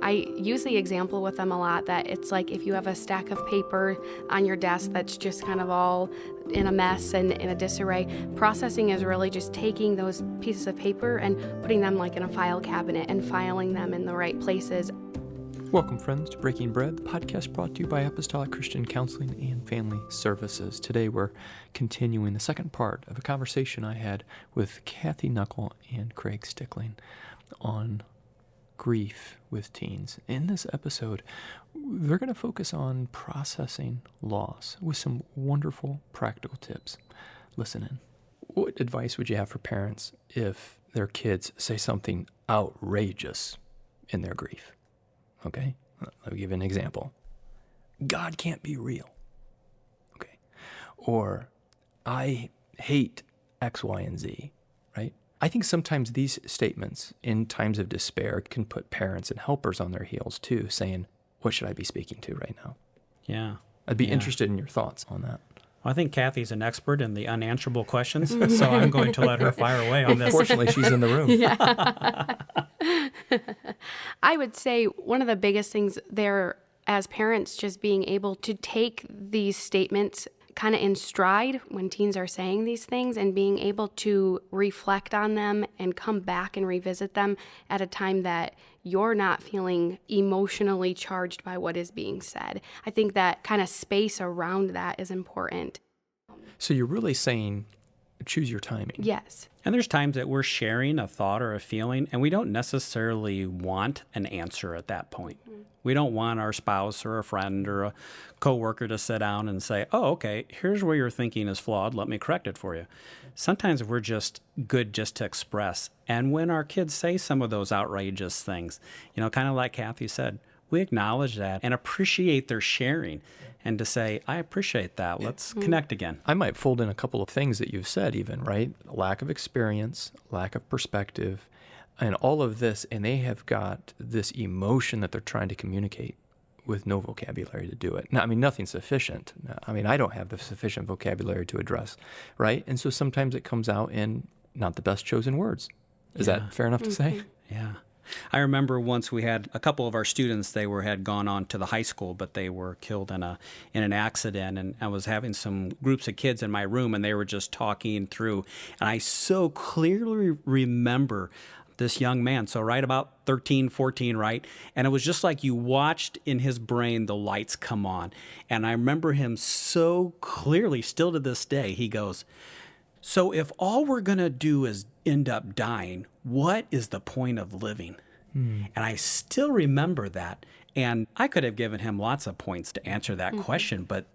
I use the example with them a lot that it's like if you have a stack of paper on your desk that's just kind of all in a mess and in a disarray, processing is really just taking those pieces of paper and putting them like in a file cabinet and filing them in the right places. Welcome, friends, to Breaking Bread, the podcast brought to you by Apostolic Christian Counseling and Family Services. Today we're continuing the second part of a conversation I had with Knochel and Craig Stickling on grief with teens. In this episode, they're going to focus on processing loss with some wonderful practical tips. Listen in. What advice would you have for parents if their kids say something outrageous in their grief? Okay, let me give you an example. God can't be real. Okay. Or I hate X, Y, and Z, right? I think sometimes these statements in times of despair can put parents and helpers on their heels too, saying, what should I be speaking to right now? Yeah. I'd be interested in your thoughts on that. Well, I think Kathy's an expert in the unanswerable questions, so I'm going to let her fire away on this. Fortunately, she's in the room. Yeah. I would say one of the biggest things there as parents, just being able to take these statements kind of in stride when teens are saying these things and being able to reflect on them and come back and revisit them at a time that you're not feeling emotionally charged by what is being said. I think that kind of space around that is important. So you're really saying choose your timing. Yes. And there's times that we're sharing a thought or a feeling, and we don't necessarily want an answer at that point. We don't want our spouse or a friend or a coworker to sit down and say, oh, okay, here's where your thinking is flawed. Let me correct it for you. Sometimes we're just good just to express. And when our kids say some of those outrageous things, kind of like Kathy said, we acknowledge that and appreciate their sharing and to say, I appreciate that. Let's connect again. I might fold in a couple of things that you've said even, right? Lack of experience, lack of perspective, and all of this, and they have got this emotion that they're trying to communicate with no vocabulary to do it. Now, nothing's sufficient. I don't have the sufficient vocabulary to address, right? And so sometimes it comes out in not the best chosen words. Is that fair enough to say? Yeah. I remember once we had a couple of our students, had gone on to the high school, but they were killed in an accident. And I was having some groups of kids in my room, and they were just talking through. And I so clearly remember this young man, so right about 13, 14, right? And it was just like you watched in his brain the lights come on. And I remember him so clearly, still to this day, he goes, so if all we're going to do is end up dying, what is the point of living? And I still remember that. And I could have given him lots of points to answer that question, but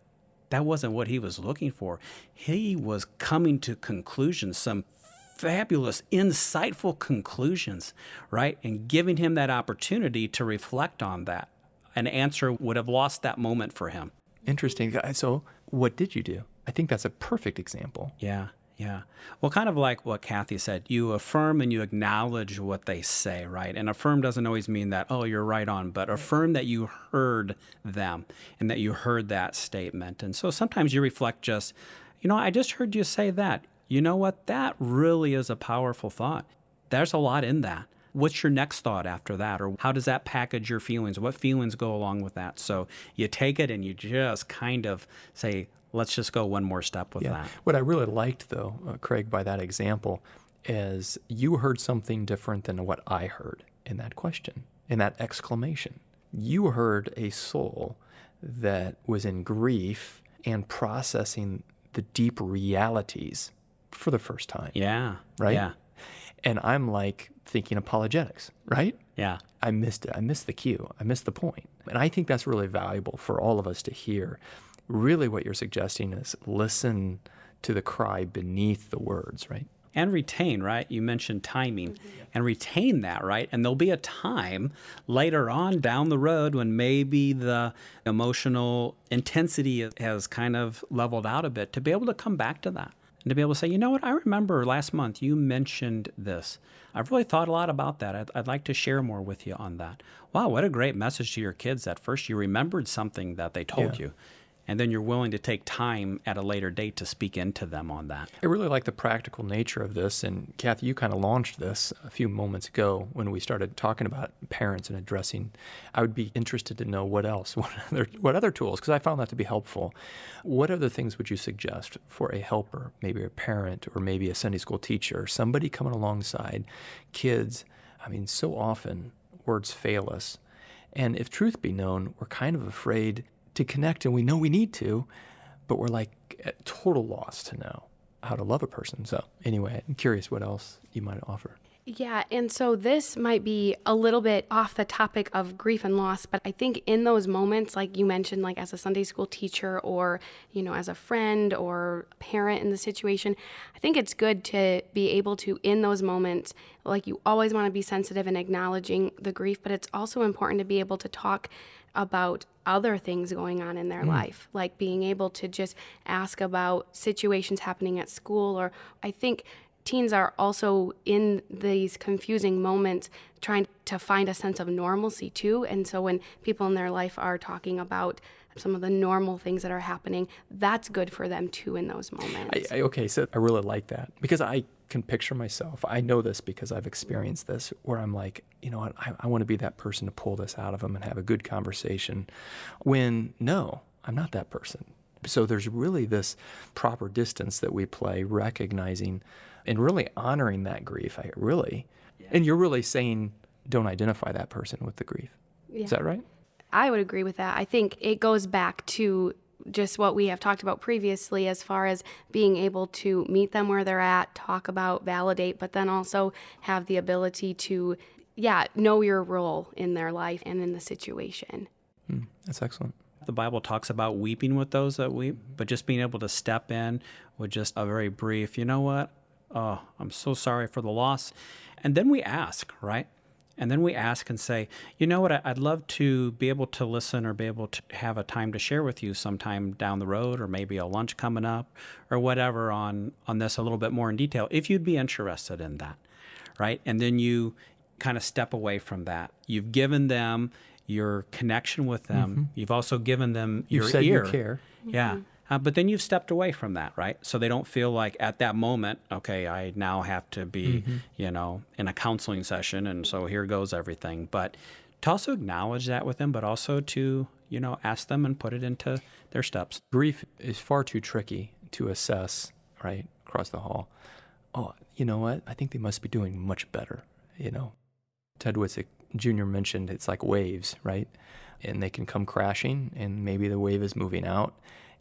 that wasn't what he was looking for. He was coming to conclusions, some fabulous, insightful conclusions, right? And giving him that opportunity to reflect on that. An answer would have lost that moment for him. Interesting. So what did you do? I think that's a perfect example. Yeah. Well, kind of like what Kathy said, you affirm and you acknowledge what they say, right? And affirm doesn't always mean that, oh, you're right on, but affirm that you heard them and that you heard that statement. And so sometimes you reflect just, I just heard you say that. You know what? That really is a powerful thought. There's a lot in that. What's your next thought after that? Or how does that package your feelings? What feelings go along with that? So you take it and you just kind of say, let's just go one more step with that. What I really liked, though, Craig, by that example, is you heard something different than what I heard in that question, in that exclamation. You heard a soul that was in grief and processing the deep realities for the first time. Yeah. Right? Yeah. And I'm like thinking apologetics, right? Yeah. I missed it. I missed the cue. I missed the point. And I think that's really valuable for all of us to hear. Really what you're suggesting is listen to the cry beneath the words, right? And retain, right? You mentioned timing. And retain that, right? And there'll be a time later on down the road when maybe the emotional intensity has kind of leveled out a bit to be able to come back to that. And to be able to say, you know what, I remember last month you mentioned this. I've really thought a lot about that. I'd like to share more with you on that. Wow, what a great message to your kids that first you remembered something that they told you. and then you're willing to take time at a later date to speak into them on that. I really like the practical nature of this. And Kathy, you kind of launched this a few moments ago when we started talking about parents and addressing. I would be interested to know what else, what other tools, because I found that to be helpful. What other things would you suggest for a helper, maybe a parent or maybe a Sunday school teacher, somebody coming alongside kids? I mean, so often words fail us. And if truth be known, we're kind of afraid to connect, and we know we need to, but we're like at total loss to know how to love a person. So anyway, I'm curious what else you might offer. Yeah, and so this might be a little bit off the topic of grief and loss, but I think in those moments, like you mentioned, like as a Sunday school teacher or, as a friend or parent in the situation, I think it's good to be able to, in those moments, like you always want to be sensitive and acknowledging the grief, but it's also important to be able to talk about other things going on in their life, like being able to just ask about situations happening at school. Or I think teens are also in these confusing moments trying to find a sense of normalcy too. And so when people in their life are talking about some of the normal things that are happening, that's good for them too in those moments. Okay, so I really like that because I can picture myself. I know this because I've experienced this where I'm like, you know what, I want to be that person to pull this out of them and have a good conversation when, no, I'm not that person. So there's really this proper distance that we play, recognizing and really honoring that grief. And you're really saying, don't identify that person with the grief. Yeah. Is that right? I would agree with that. I think it goes back to just what we have talked about previously as far as being able to meet them where they're at, talk about, validate, but then also have the ability to, know your role in their life and in the situation. That's excellent. The Bible talks about weeping with those that weep, but just being able to step in with just a very brief, you know what? Oh, I'm so sorry for the loss. And then we ask, right? And then we ask and say, you know what, I'd love to be able to listen or be able to have a time to share with you sometime down the road, or maybe a lunch coming up or whatever on this a little bit more in detail, if you'd be interested in that, right? And then you kind of step away from that. You've given them your connection with them. Mm-hmm. You've also given them your You've said ear. You care. Yeah. But then you've stepped away from that, right? So they don't feel like at that moment, okay, I now have to be, in a counseling session, and so here goes everything. But to also acknowledge that with them, but also to, ask them and put it into their steps. Grief is far too tricky to assess, right, across the hall. Oh, you know what? I think they must be doing much better, Ted Witzik Jr. mentioned it's like waves, right? And they can come crashing, and maybe the wave is moving out.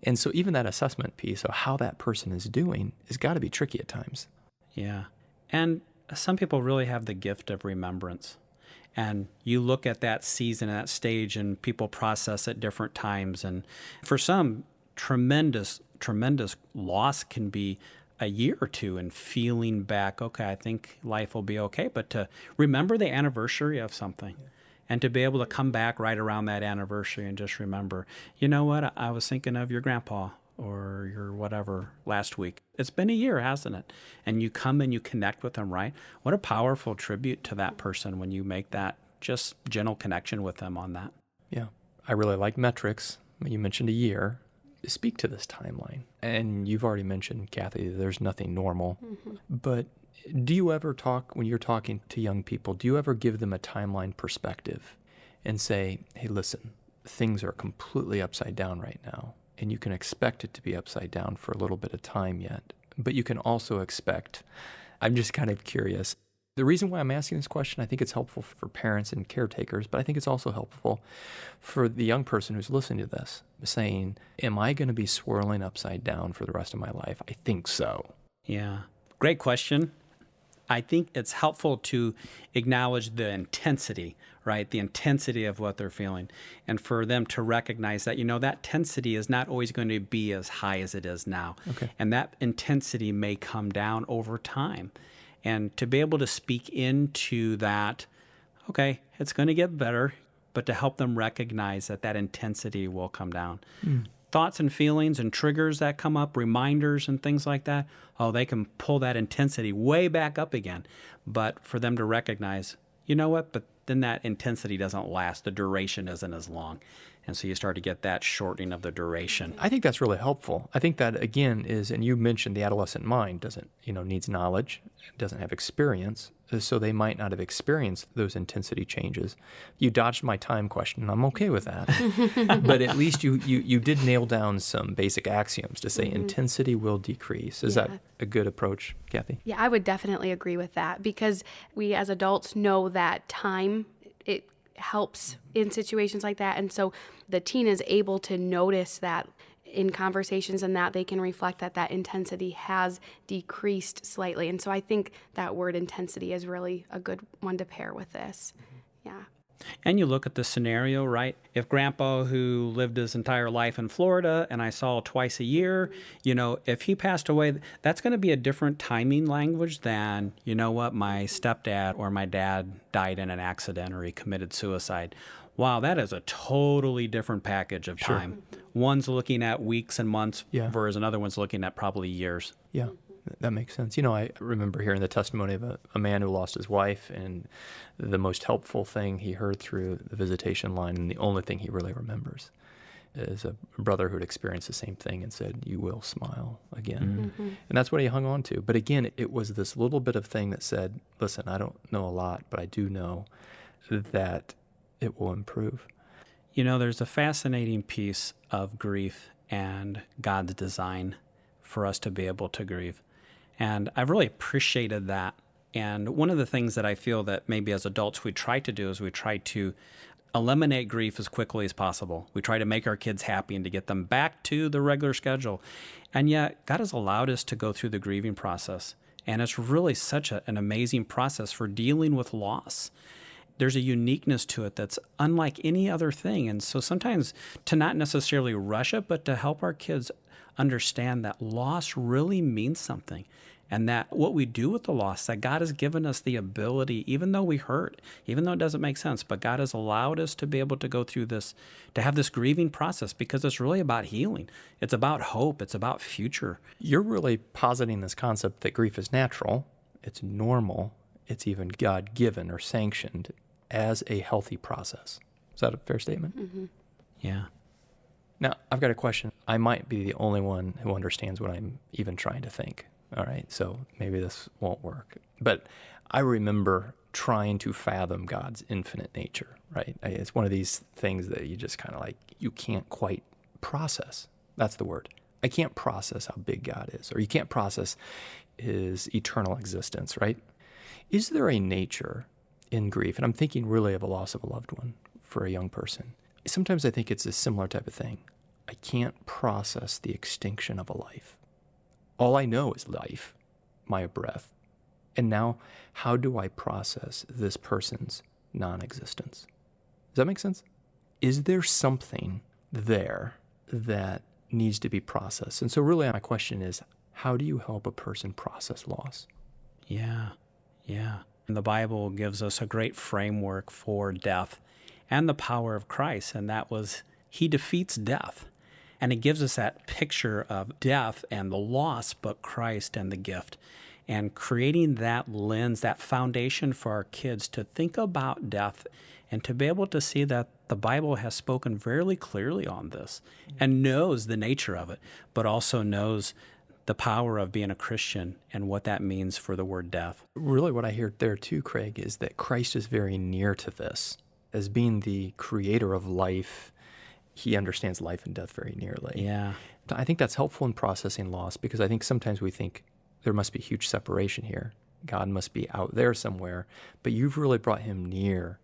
And so even that assessment piece of how that person is doing has got to be tricky at times. Yeah. And some people really have the gift of remembrance. And you look at that season, that stage, and people process at different times. And for some, tremendous loss can be a year or two and feeling back, okay, I think life will be okay. But to remember the anniversary of something. Yeah. And to be able to come back right around that anniversary and just remember, you know what, I was thinking of your grandpa or your whatever last week. It's been a year, hasn't it? And you come and you connect with them, right? What a powerful tribute to that person when you make that just gentle connection with them on that. Yeah. I really like metrics. You mentioned a year. Speak to this timeline. And you've already mentioned, Kathy, there's nothing normal. Mm-hmm. But do you ever talk, when you're talking to young people, do you ever give them a timeline perspective and say, hey, listen, things are completely upside down right now, and you can expect it to be upside down for a little bit of time yet, but you can also expect, I'm just kind of curious. The reason why I'm asking this question, I think it's helpful for parents and caretakers, but I think it's also helpful for the young person who's listening to this, saying, am I going to be swirling upside down for the rest of my life? I think so. Yeah. Great question. I think it's helpful to acknowledge the intensity, right? The intensity of what they're feeling. And for them to recognize that, that intensity is not always going to be as high as it is now. Okay. And that intensity may come down over time. And to be able to speak into that, okay, it's going to get better, but to help them recognize that intensity will come down. Thoughts and feelings and triggers that come up, reminders and things like that, they can pull that intensity way back up again. But for them to recognize, you know what, but then that intensity doesn't last. The duration isn't as long. And so you start to get that shortening of the duration. I think that's really helpful. I think that, again, is, and you mentioned the adolescent mind doesn't, needs knowledge, doesn't have experience, so they might not have experienced those intensity changes. You dodged my time question, and I'm okay with that. But at least you did nail down some basic axioms to say intensity will decrease. Is that a good approach, Kathy? Yeah, I would definitely agree with that, because we as adults know that time, it helps in situations like that. And so the teen is able to notice that in conversations, and that they can reflect that intensity has decreased slightly. And so I think that word intensity is really a good one to pair with this. Yeah. And you look at the scenario, right? If Grandpa, who lived his entire life in Florida and I saw twice a year, if he passed away, that's going to be a different timing language than, my stepdad or my dad died in an accident or he committed suicide. Wow, that is a totally different package of time. Sure. One's looking at weeks and months, whereas another one's looking at probably years. Yeah. That makes sense. I remember hearing the testimony of a man who lost his wife, and the most helpful thing he heard through the visitation line, and the only thing he really remembers, is a brother who had experienced the same thing and said, "You will smile again." Mm-hmm. And that's what he hung on to. But again, it was this little bit of thing that said, listen, I don't know a lot, but I do know that it will improve. There's a fascinating piece of grief and God's design for us to be able to grieve. And I've really appreciated that. And one of the things that I feel that maybe as adults we try to do is we try to eliminate grief as quickly as possible. We try to make our kids happy and to get them back to the regular schedule. And yet God has allowed us to go through the grieving process. And it's really such an amazing process for dealing with loss. There's a uniqueness to it that's unlike any other thing. And so sometimes to not necessarily rush it, but to help our kids understand that loss really means something, and that what we do with the loss, that God has given us the ability, even though we hurt, even though it doesn't make sense, but God has allowed us to be able to go through this, to have this grieving process, because it's really about healing. It's about hope. It's about future. You're really positing this concept that grief is natural, it's normal, it's even God-given or sanctioned as a healthy process. Is that a fair statement? Mm-hmm. Yeah. Now, I've got a question. I might be the only one who understands what I'm even trying to think. All right, so maybe this won't work. But I remember trying to fathom God's infinite nature, right? It's one of these things that you just kind of you can't quite process. That's the word. I can't process how big God is, or you can't process his eternal existence, right? Is there a nature in grief? And I'm thinking really of a loss of a loved one for a young person. Sometimes I think it's a similar type of thing. I can't process the extinction of a life. All I know is life, my breath. And now, how do I process this person's non-existence? Does that make sense? Is there something there that needs to be processed? And so really my question is, how do you help a person process loss? Yeah. And the Bible gives us a great framework for death and the power of Christ, and that was he defeats death. And it gives us that picture of death and the loss, but Christ and the gift. And creating that lens, that foundation for our kids to think about death and to be able to see that the Bible has spoken very clearly on this and knows the nature of it, but also knows the power of being a Christian and what that means for the word death. Really what I hear there too, Craig, is that Christ is very near to this. As being the creator of life, he understands life and death very nearly. Yeah. I think that's helpful in processing loss, because I think sometimes we think there must be huge separation here. God must be out there somewhere, but you've really brought him near.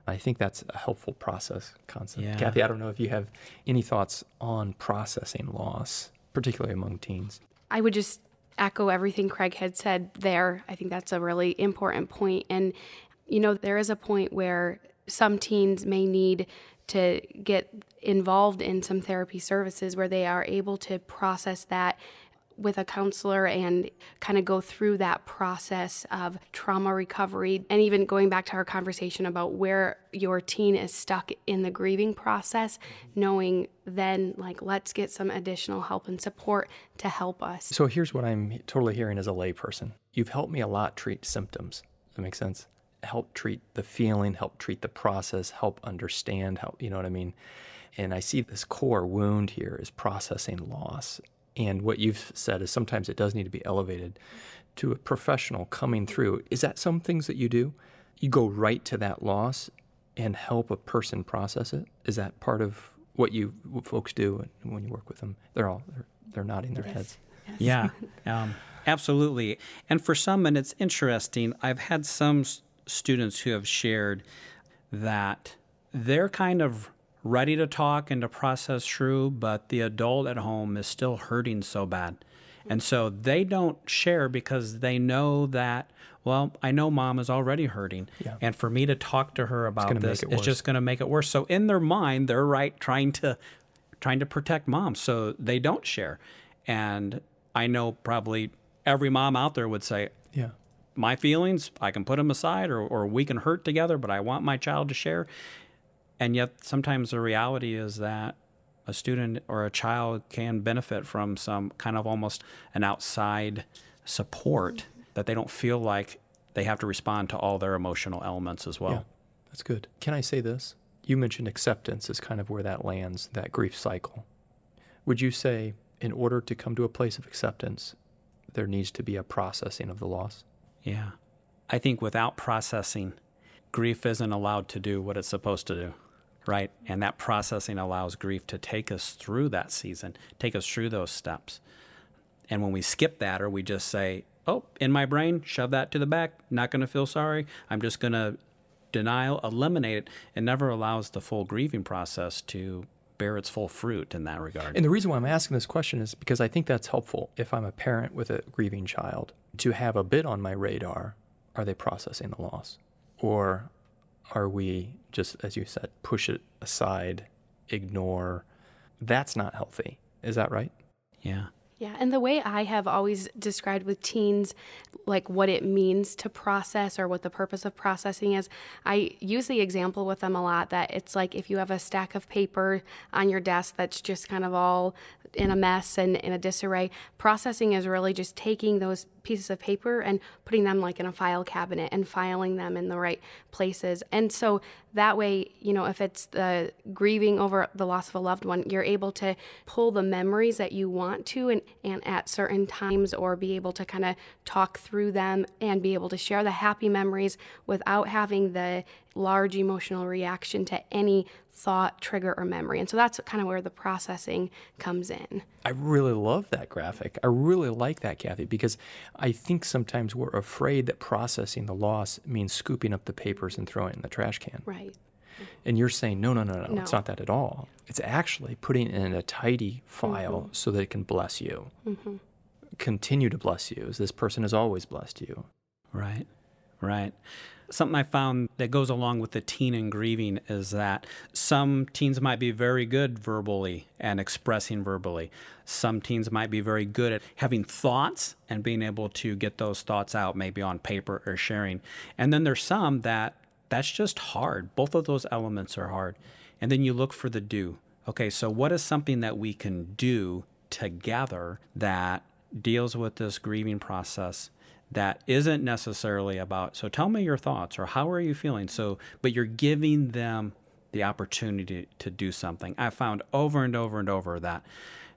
I think that's a helpful process concept. Yeah. Kathy, I don't know if you have any thoughts on processing loss, particularly among teens. I would just echo everything Craig had said there. I think that's a really important point. And, there is a point where some teens may need to get involved in some therapy services where they are able to process that with a counselor and kind of go through that process of trauma recovery. And even going back to our conversation about where your teen is stuck in the grieving process, knowing then, let's get some additional help and support to help us. So here's what I'm totally hearing as a layperson. You've helped me a lot treat symptoms. Does that make sense? Help treat the feeling, help treat the process, help understand, you know what I mean? And I see this core wound here is processing loss. And what you've said is sometimes it does need to be elevated to a professional coming through. Is that some things that you do? You go right to that loss and help a person process it? Is that part of what folks do when you work with them? They're nodding their heads. Yeah, absolutely. And for some, and it's interesting, I've had some students who have shared that they're kind of ready to talk and to process through, but the adult at home is still hurting so bad. And so they don't share because they know that, well, I know mom is already hurting. Yeah. And for me to talk to her about this is worse. just going to make it worse. So in their mind, they're right trying to protect mom. So they don't share. And I know probably every mom out there would say, yeah, my feelings, I can put them aside or we can hurt together, but I want my child to share. And yet sometimes the reality is that a student or a child can benefit from some kind of almost an outside support that they don't feel like they have to respond to all their emotional elements as well. Yeah, that's good. Can I say this? You mentioned acceptance is kind of where that lands, that grief cycle. Would you say in order to come to a place of acceptance, there needs to be a processing of the loss? Yeah. I think without processing, grief isn't allowed to do what it's supposed to do, right? And that processing allows grief to take us through that season, take us through those steps. And when we skip that or we just say, oh, in my brain, shove that to the back, not going to feel sorry, I'm just going to eliminate it, it never allows the full grieving process to bear its full fruit in that regard. And the reason why I'm asking this question is because I think that's helpful if I'm a parent with a grieving child to have a bit on my radar. Are they processing the loss? Or are we just, as you said, push it aside, ignore? That's not healthy. Is that right? Yeah. Yeah, and the way I have always described with teens, like what it means to process or what the purpose of processing is, I use the example with them a lot that it's like if you have a stack of paper on your desk that's just kind of all in a mess and in a disarray, processing is really just taking those pieces of paper and putting them like in a file cabinet and filing them in the right places. And so that way, if it's the grieving over the loss of a loved one, you're able to pull the memories that you want to and at certain times, or be able to kind of talk through them and be able to share the happy memories without having the large emotional reaction to any thought, trigger, or memory. And so that's kind of where the processing comes in. I really love that graphic. I really like that, Kathy, because I think sometimes we're afraid that processing the loss means scooping up the papers and throwing it in the trash can. Right. And you're saying, no, it's not that at all. It's actually putting it in a tidy file so that it can bless you. Mm-hmm. Continue to bless you, as this person has always blessed you. Right. Something I found that goes along with the teen and grieving is that some teens might be very good verbally and expressing verbally. Some teens might be very good at having thoughts and being able to get those thoughts out, maybe on paper or sharing. And then there's some that's just hard. Both of those elements are hard. And then you look for the do. Okay, so what is something that we can do together that deals with this grieving process that isn't necessarily about, so tell me your thoughts or how are you feeling? But you're giving them the opportunity to do something. I found over and over and over that,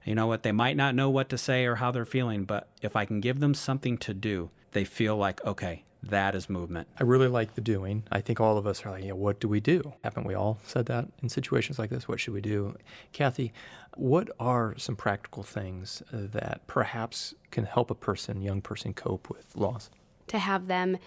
you know what, they might not know what to say or how they're feeling, but if I can give them something to do, they feel like, okay, that is movement. I really like the doing. I think all of us are like, what do we do? Haven't we all said that in situations like this? What should we do? Kathy, what are some practical things that perhaps can help a young person cope with loss? To have them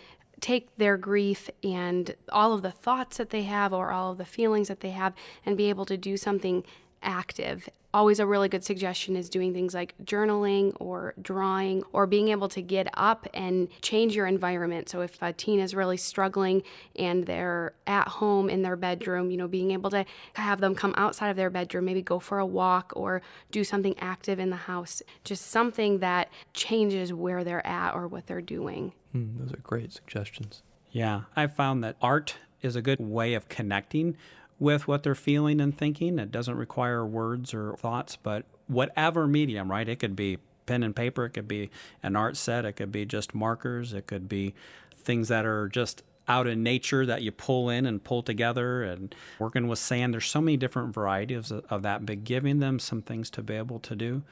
take their grief and all of the thoughts that they have or all of the feelings that they have and be able to do something active. Always a really good suggestion is doing things like journaling or drawing or being able to get up and change your environment. So if a teen is really struggling and they're at home in their bedroom, being able to have them come outside of their bedroom, maybe go for a walk or do something active in the house, just something that changes where they're at or what they're doing. Those are great suggestions. Yeah, I've found that art is a good way of connecting with what they're feeling and thinking. It doesn't require words or thoughts, but whatever medium, right? It could be pen and paper, it could be an art set, it could be just markers, it could be things that are just out in nature that you pull in and pull together, and working with sand. There's so many different varieties of that, but giving them some things to be able to do.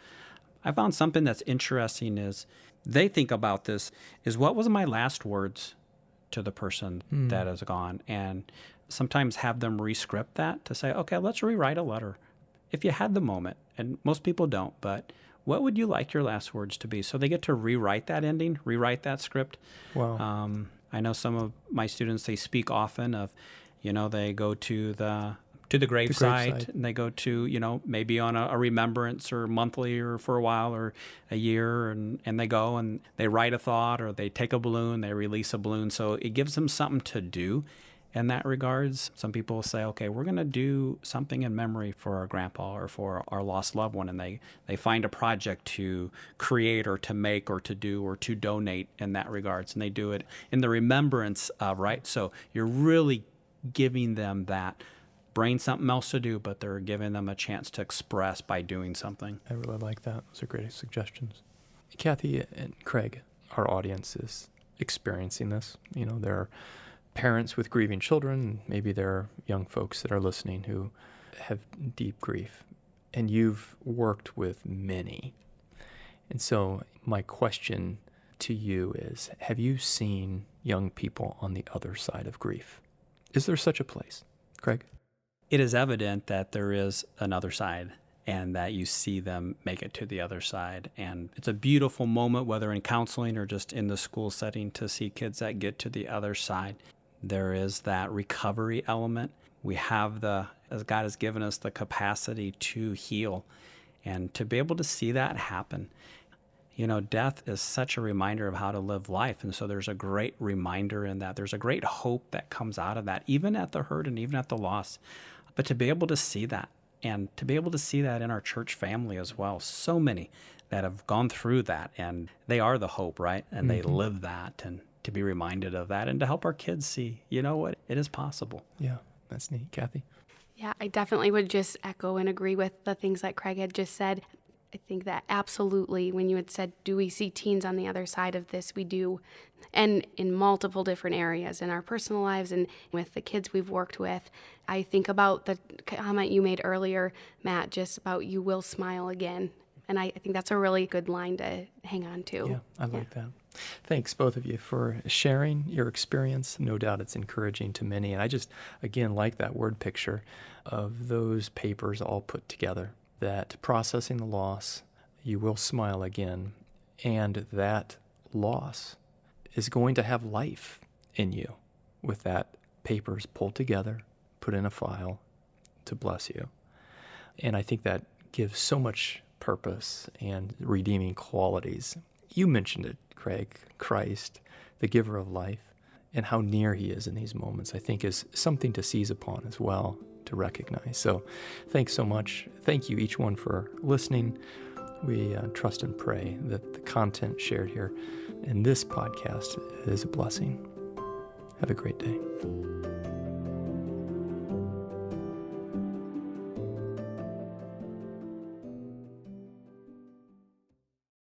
I found something that's interesting is they think about this is, what was my last words to the person that is gone? And sometimes have them re-script that to say, okay, let's rewrite a letter. If you had the moment, and most people don't, but what would you like your last words to be? So they get to rewrite that ending, rewrite that script. Wow. I know some of my students, they speak often of, they go to the gravesite, and they go to, maybe on a remembrance or monthly or for a while or a year, and they go and they write a thought, or they take a balloon, they release a balloon. So it gives them something to do in that regards. Some people say, okay, we're going to do something in memory for our grandpa or for our lost loved one, and they find a project to create or to make or to do or to donate in that regards, and they do it in the remembrance of, right? So you're really giving them that brain something else to do, but they're giving them a chance to express by doing something. I really like that. Those are great suggestions. Kathy and Craig, our audience is experiencing this. There are parents with grieving children. Maybe there are young folks that are listening who have deep grief, and you've worked with many. And so my question to you is, have you seen young people on the other side of grief? Is there such a place? Craig? It is evident that there is another side, and that you see them make it to the other side. And it's a beautiful moment, whether in counseling or just in the school setting, to see kids that get to the other side. There is that recovery element. We have as God has given us the capacity to heal, and to be able to see that happen. Death is such a reminder of how to live life. And so there's a great reminder in that. There's a great hope that comes out of that, even at the hurt and even at the loss. But to be able to see that, and to be able to see that in our church family as well, so many that have gone through that, and they are the hope, right? And they live that, and to be reminded of that, and to help our kids see, what, it is possible. Yeah, that's neat. Kathy? Yeah, I definitely would just echo and agree with the things that Craig had just said. I think that absolutely, when you had said, do we see teens on the other side of this? We do. And in multiple different areas, in our personal lives and with the kids we've worked with. I think about the comment you made earlier, Matt, just about you will smile again. And I think that's a really good line to hang on to. Yeah, I like that. Thanks, both of you, for sharing your experience. No doubt it's encouraging to many. And I just, again, like that word picture of those papers all put together, that processing the loss, you will smile again, and that loss is going to have life in you with that papers pulled together, put in a file to bless you. And I think that gives so much purpose and redeeming qualities. You mentioned it, Craig, Christ, the giver of life, and how near he is in these moments, I think is something to seize upon as well, to recognize. So thanks so much. Thank you, each one, for listening. We trust and pray that the content shared here in this podcast is a blessing. Have a great day.